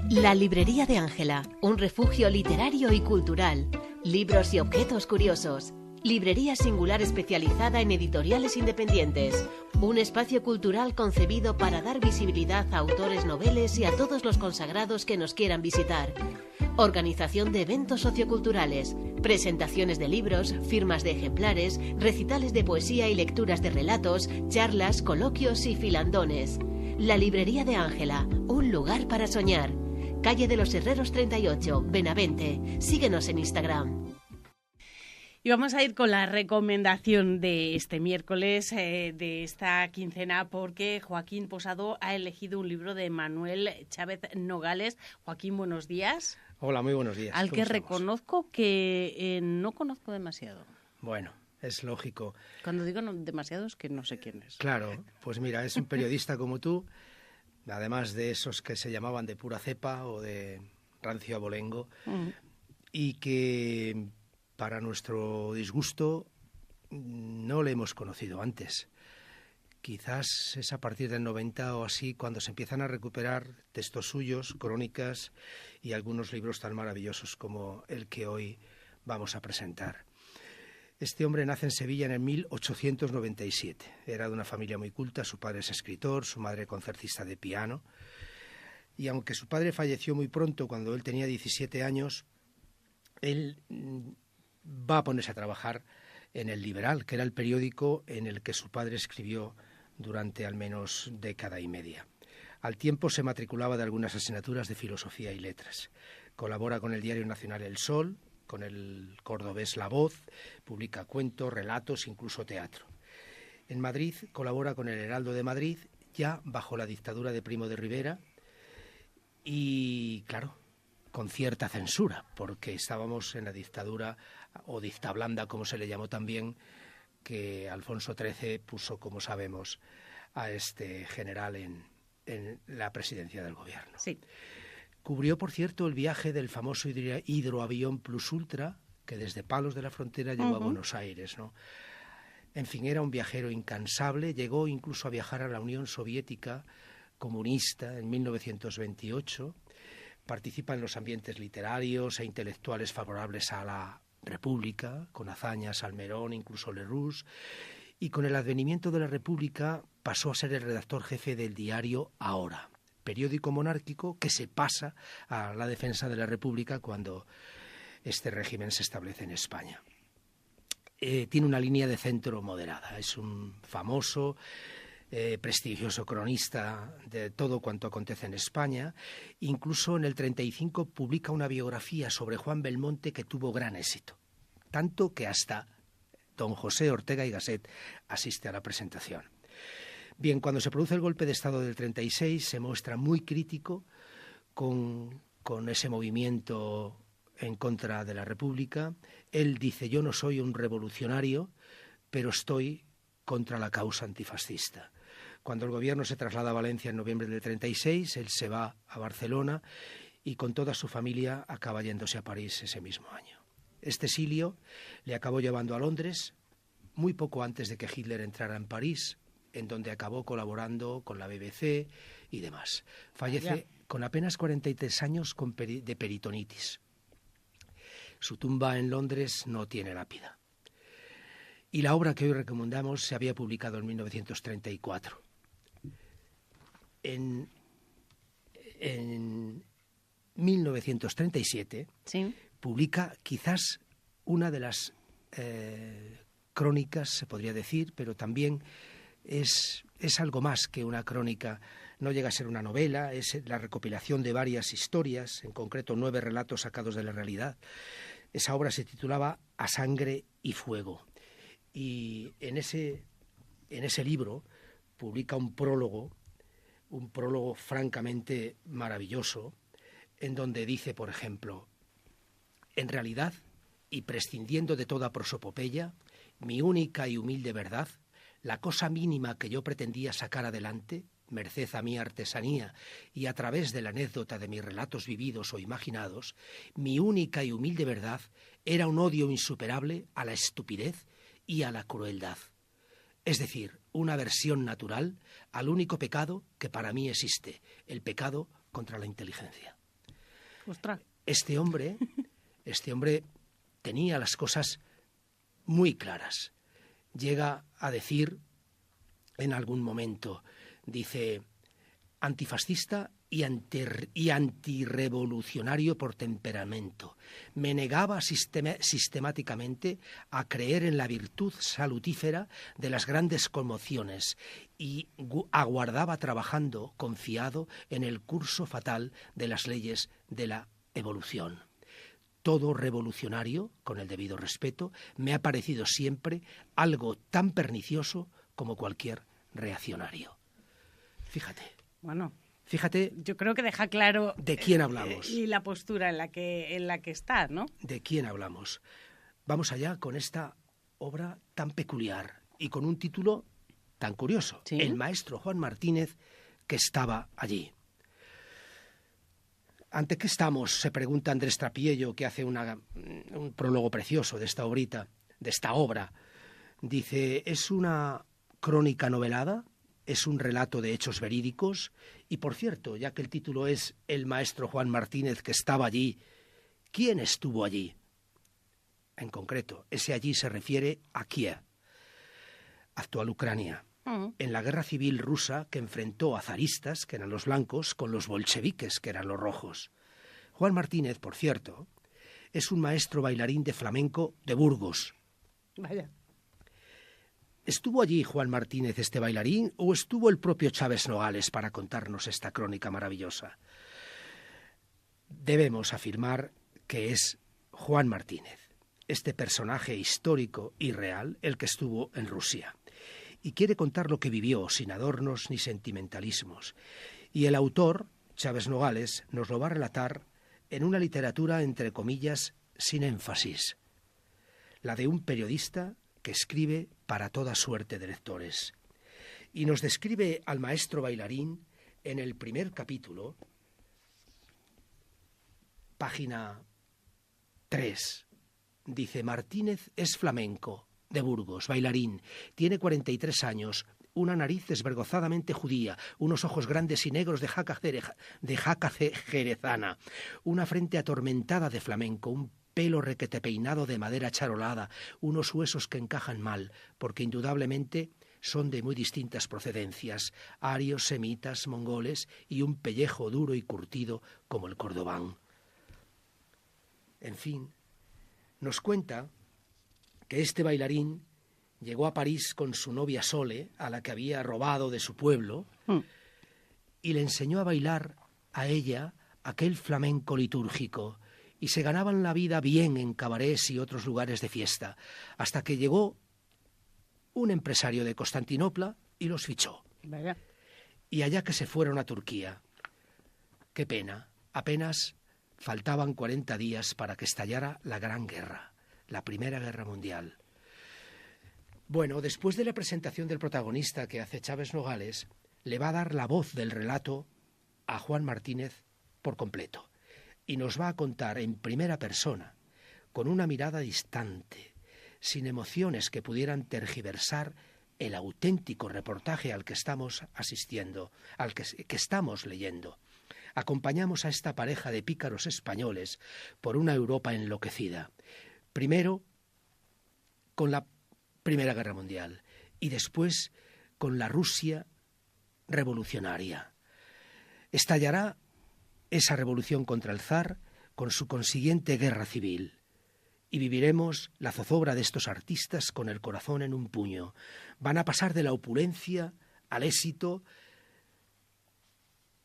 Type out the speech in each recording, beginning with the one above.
La librería de Ángela, un refugio literario y cultural. Libros y objetos curiosos. Librería singular especializada en editoriales independientes. Un espacio cultural concebido para dar visibilidad a autores noveles y a todos los consagrados que nos quieran visitar. Organización de eventos socioculturales, presentaciones de libros, firmas de ejemplares, recitales de poesía y lecturas de relatos, charlas, coloquios y filandones. La librería de Ángela, un lugar para soñar. Calle de los Herreros 38, Benavente. Síguenos en Instagram. Y vamos a ir con la recomendación de este miércoles, de esta quincena, porque Joaquín Posado ha elegido un libro de Manuel Chávez Nogales. Joaquín, buenos días. Hola, muy buenos días. Al que reconozco que no conozco demasiado. Bueno, es lógico. Cuando digo no demasiado es que no sé quién es. Claro, pues mira, es un periodista como tú, además de esos que se llamaban de pura cepa o de rancio abolengo, y que para nuestro disgusto no le hemos conocido antes. Quizás es a partir del 90 o así cuando se empiezan a recuperar textos suyos, crónicas y algunos libros tan maravillosos como el que hoy vamos a presentar. Este hombre nace en Sevilla en el 1897. Era de una familia muy culta, su padre es escritor, su madre concertista de piano. Y aunque su padre falleció muy pronto, cuando él tenía 17 años, él va a ponerse a trabajar en El Liberal, que era el periódico en el que su padre escribió durante al menos década y media. Al tiempo se matriculaba de algunas asignaturas de filosofía y letras. Colabora con el diario nacional El Sol, con el cordobés La Voz, publica cuentos, relatos, incluso teatro. En Madrid colabora con el Heraldo de Madrid, ya bajo la dictadura de Primo de Rivera y, claro, con cierta censura, porque estábamos en la dictadura, o dicta blanda, como se le llamó también, que Alfonso XIII puso, como sabemos, a este general en la presidencia del gobierno. Sí. Cubrió, por cierto, el viaje del famoso hidroavión Plus Ultra, que desde Palos de la Frontera llegó a Buenos Aires, ¿no? En fin, era un viajero incansable, llegó incluso a viajar a la Unión Soviética comunista en 1928, participa en los ambientes literarios e intelectuales favorables a la República, con hazañas Salmerón, incluso Lerroux, y con el advenimiento de la República pasó a ser el redactor jefe del diario Ahora, periódico monárquico que se pasa a la defensa de la República cuando este régimen se establece en España. Tiene una línea de centro moderada, es un famoso, prestigioso cronista de todo cuanto acontece en España. Incluso en el 35 publica una biografía sobre Juan Belmonte que tuvo gran éxito, tanto que hasta don José Ortega y Gasset asiste a la presentación. Bien, cuando se produce el golpe de Estado del 36 se muestra muy crítico con ese movimiento en contra de la República. Él dice: yo no soy un revolucionario, pero estoy contra la causa antifascista. Cuando el gobierno se traslada a Valencia en noviembre del 36, él se va a Barcelona y con toda su familia acaba yéndose a París ese mismo año. Este exilio le acabó llevando a Londres muy poco antes de que Hitler entrara en París, en donde acabó colaborando con la BBC y demás. Fallece con apenas 43 años de peritonitis. Su tumba en Londres no tiene lápida. Y la obra que hoy recomendamos se había publicado en 1934. En 1937 ¿Sí? publica quizás una de las crónicas, se podría decir, pero también es algo más que una crónica. No llega a ser una novela, es la recopilación de varias historias, en concreto 9 relatos sacados de la realidad. Esa obra se titulaba A sangre y fuego. Y en ese libro publica un prólogo francamente maravilloso, en donde dice, por ejemplo: en realidad, y prescindiendo de toda prosopopeya, mi única y humilde verdad, la cosa mínima que yo pretendía sacar adelante, merced a mi artesanía y a través de la anécdota de mis relatos vividos o imaginados, mi única y humilde verdad era un odio insuperable a la estupidez y a la crueldad. Es decir, una aversión natural al único pecado que para mí existe, el pecado contra la inteligencia. Ostras. Este hombre tenía las cosas muy claras. Llega a decir en algún momento, dice, antifascista y antirrevolucionario por temperamento. Me negaba sistemáticamente a creer en la virtud salutífera de las grandes conmociones y aguardaba trabajando confiado en el curso fatal de las leyes de la evolución. Todo revolucionario, con el debido respeto, me ha parecido siempre algo tan pernicioso como cualquier reaccionario. Fíjate. Bueno, fíjate. Yo creo que deja claro de quién hablamos. Y la postura en la que está, ¿no? De quién hablamos. Vamos allá con esta obra tan peculiar y con un título tan curioso. ¿Sí? El maestro Juan Martínez que estaba allí. ¿Ante qué estamos?, se pregunta Andrés Trapiello, que hace un prólogo precioso de esta obrita, de esta obra. Dice, es una crónica novelada, es un relato de hechos verídicos, y por cierto, ya que el título es El maestro Juan Martínez que estaba allí, ¿quién estuvo allí? En concreto, ese allí se refiere a Kiev, actual Ucrania, en la guerra civil rusa que enfrentó a zaristas, que eran los blancos, con los bolcheviques, que eran los rojos. Juan Martínez, por cierto, es un maestro bailarín de flamenco de Burgos. Vaya. ¿Estuvo allí Juan Martínez, este bailarín, o estuvo el propio Chávez Nogales para contarnos esta crónica maravillosa? Debemos afirmar que es Juan Martínez, este personaje histórico y real, el que estuvo en Rusia. Y quiere contar lo que vivió, sin adornos ni sentimentalismos. Y el autor, Chávez Nogales, nos lo va a relatar en una literatura, entre comillas, sin énfasis. La de un periodista que escribe para toda suerte de lectores. Y nos describe al maestro bailarín en el primer capítulo, página 3. Dice, Martínez es flamenco, de Burgos, bailarín, tiene 43 años, una nariz desvergonzadamente judía, unos ojos grandes y negros de jaca jerezana, una frente atormentada de flamenco, un pelo requete peinado de madera charolada, unos huesos que encajan mal, porque indudablemente son de muy distintas procedencias, arios, semitas, mongoles, y un pellejo duro y curtido como el cordobán. En fin, nos cuenta que este bailarín llegó a París con su novia Sole, a la que había robado de su pueblo, y le enseñó a bailar a ella aquel flamenco litúrgico, y se ganaban la vida bien en cabarets y otros lugares de fiesta, hasta que llegó un empresario de Constantinopla y los fichó. Vaya. Y allá que se fueron a Turquía. Qué pena, apenas faltaban 40 días para que estallara la Gran Guerra, la Primera Guerra Mundial. Bueno, después de la presentación del protagonista que hace Chávez Nogales, le va a dar la voz del relato a Juan Martínez por completo. Y nos va a contar en primera persona, con una mirada distante, sin emociones que pudieran tergiversar el auténtico reportaje al que estamos asistiendo, al que estamos leyendo. Acompañamos a esta pareja de pícaros españoles por una Europa enloquecida. Primero con la Primera Guerra Mundial y después con la Rusia revolucionaria. Estallará esa revolución contra el zar con su consiguiente guerra civil y viviremos la zozobra de estos artistas con el corazón en un puño. Van a pasar de la opulencia al éxito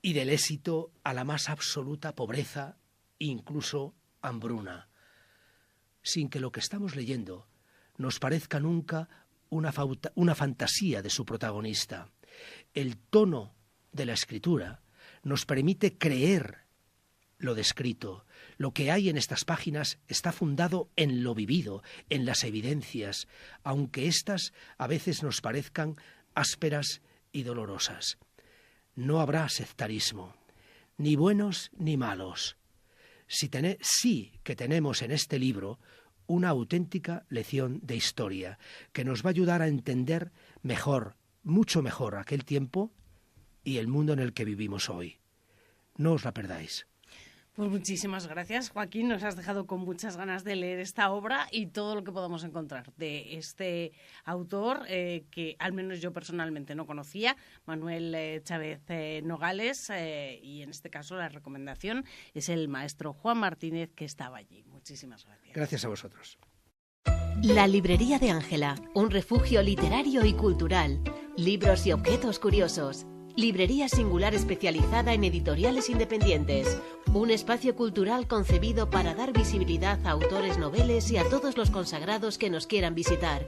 y del éxito a la más absoluta pobreza, incluso hambruna, sin que lo que estamos leyendo nos parezca nunca una fantasía de su protagonista. El tono de la escritura nos permite creer lo descrito. Lo que hay en estas páginas está fundado en lo vivido, en las evidencias, aunque éstas a veces nos parezcan ásperas y dolorosas. No habrá sectarismo, ni buenos ni malos. Sí que tenemos en este libro una auténtica lección de historia que nos va a ayudar a entender mejor, mucho mejor, aquel tiempo y el mundo en el que vivimos hoy. No os la perdáis. Pues muchísimas gracias, Joaquín. Nos has dejado con muchas ganas de leer esta obra y todo lo que podamos encontrar de este autor que al menos yo personalmente no conocía, Manuel Chávez Nogales, y en este caso la recomendación es el maestro Juan Martínez, que estaba allí. Muchísimas gracias. Gracias a vosotros. La librería de Ángela, un refugio literario y cultural. Libros y objetos curiosos. Librería singular especializada en editoriales independientes. Un espacio cultural concebido para dar visibilidad a autores noveles y a todos los consagrados que nos quieran visitar.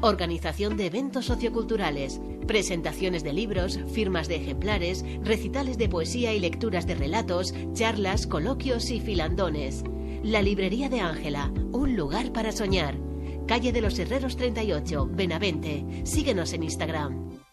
Organización de eventos socioculturales, presentaciones de libros, firmas de ejemplares, recitales de poesía y lecturas de relatos, charlas, coloquios y filandones. La librería de Ángela, un lugar para soñar. Calle de los Herreros 38, Benavente. Síguenos en Instagram.